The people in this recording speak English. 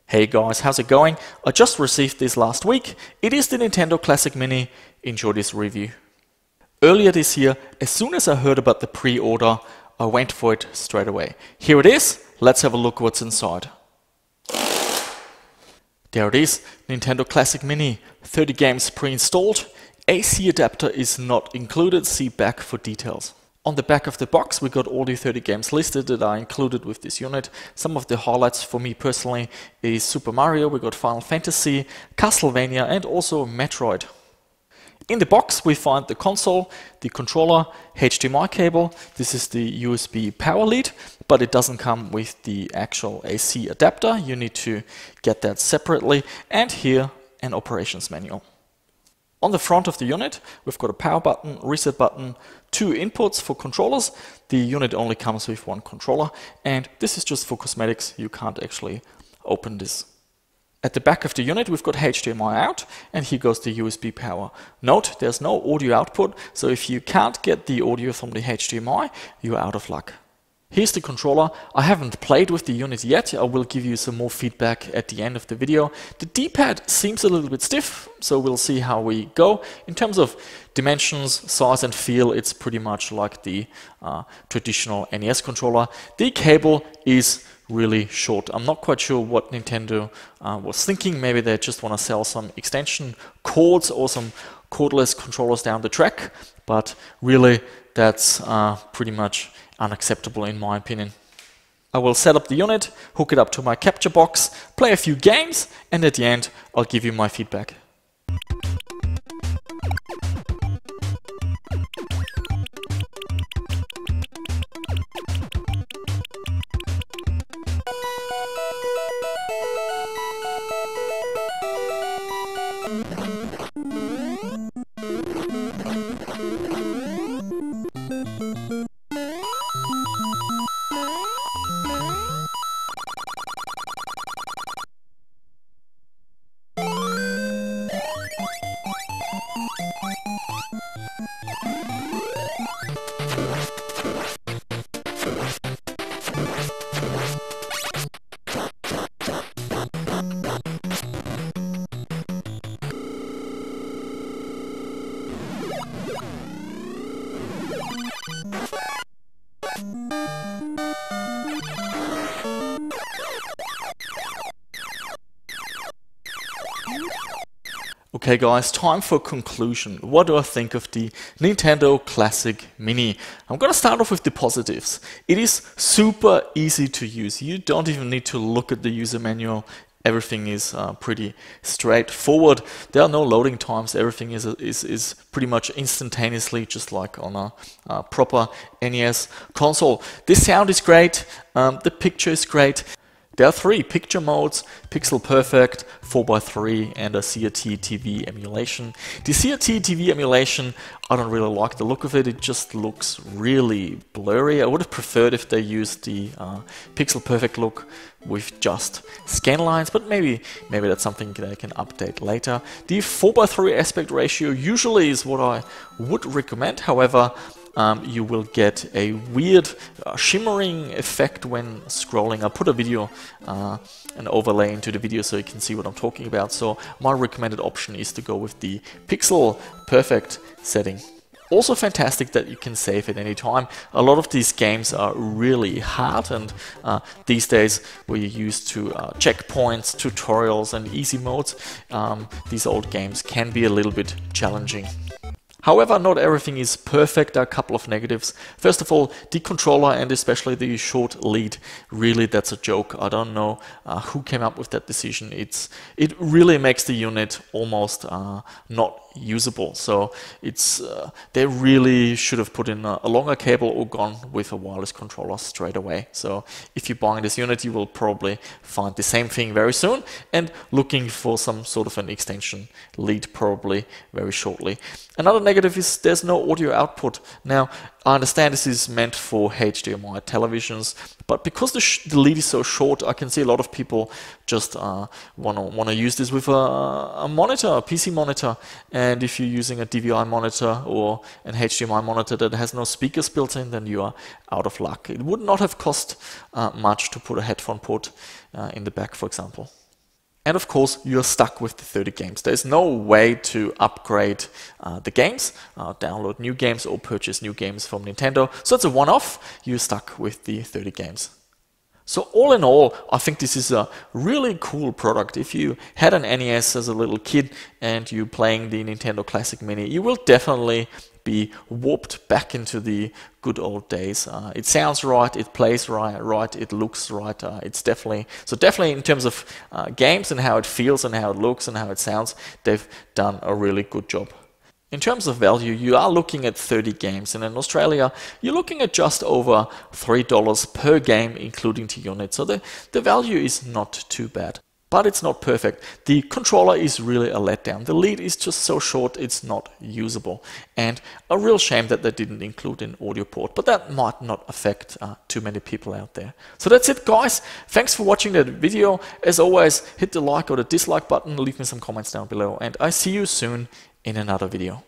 Hey guys, how's it going? I just received this last week. It is the Nintendo Classic Mini. Enjoy this review. Earlier this year, as soon as I heard about the pre-order, I went for it straight away. Here it is. Let's have a look what's inside. There it is, Nintendo Classic Mini. 30 games pre-installed. AC adapter is not included. See back for details. On the back of the box we got all the 30 games listed that are included with this unit. Some of the highlights for me personally is Super Mario, we got Final Fantasy, Castlevania and also Metroid. In the box we find the console, the controller, HDMI cable. This is the USB power lead, but it doesn't come with the actual AC adapter. You need to get that separately, and here an operations manual. On the front of the unit, we've got a power button, reset button, 2 inputs for controllers. The unit only comes with 1 controller, and this is just for cosmetics. You can't actually open this. At the back of the unit, we've got HDMI out, and here goes the USB power. Note, there's no audio output, so if you can't get the audio from the HDMI, you're out of luck. Here's the controller. I haven't played with the unit yet. I will give you some more feedback at the end of the video. The D-pad seems a little bit stiff, so we'll see how we go. In terms of dimensions, size and feel, it's pretty much like the traditional NES controller. The cable is really short. I'm not quite sure what Nintendo was thinking. Maybe they just want to sell some extension cords or some cordless controllers down the track, but really that's pretty much unacceptable in my opinion. I will set up the unit, hook it up to my capture box, play a few games, and at the end I'll give you my feedback. Okay guys, time for conclusion. What do I think of the Nintendo Classic Mini? I'm gonna start off with the positives. It is super easy to use. You don't even need to look at the user manual. Everything is pretty straightforward. There are no loading times. Everything is pretty much instantaneously, just like on a proper NES console. The sound is great. The picture is great. There are 3 picture modes: Pixel Perfect, 4:3 and a CRT TV emulation. The CRT TV emulation, I don't really like the look of it. It just looks really blurry. I would have preferred if they used the Pixel Perfect look with just scan lines, but maybe that's something they can update later. The 4:3 aspect ratio usually is what I would recommend. However, you will get a weird shimmering effect when scrolling. I'll put a video, an overlay into the video so you can see what I'm talking about. So my recommended option is to go with the Pixel Perfect setting. Also fantastic that you can save at any time. A lot of these games are really hard, and these days we're used to checkpoints, tutorials and easy modes. These old games can be a little bit challenging. However, not everything is perfect. There are a couple of negatives. First of all, the controller and especially the short lead, really that's a joke. I don't know who came up with that decision. It really makes the unit almost not usable. So they really should have put in a longer cable or gone with a wireless controller straight away. So if you're buying this unit, you will probably find the same thing very soon and looking for some sort of an extension lead probably very shortly. Another negative is there's no audio output. Now, I understand this is meant for HDMI televisions, but because the lead is so short, I can see a lot of people just want to use this with a monitor, a PC monitor. And if you're using a DVI monitor or an HDMI monitor that has no speakers built in, then you are out of luck. It would not have cost much to put a headphone port in the back, for example. And of course, you're stuck with the 30 games. There's no way to upgrade the games, download new games, or purchase new games from Nintendo. So it's a one-off. You're stuck with the 30 games. So all in all, I think this is a really cool product. If you had an NES as a little kid and you're playing the Nintendo Classic Mini, you will definitely be warped back into the good old days. It sounds right, it plays right, it looks right. It's definitely in terms of games and how it feels and how it looks and how it sounds, they've done a really good job. In terms of value, you are looking at 30 games, and in Australia, you're looking at just over $3 per game, including the unit. So the value is not too bad, but it's not perfect. The controller is really a letdown. The lead is just so short, it's not usable. And a real shame that they didn't include an audio port, but that might not affect too many people out there. So that's it, guys. Thanks for watching that video. As always, hit the like or the dislike button, leave me some comments down below, and I see you soon in another video.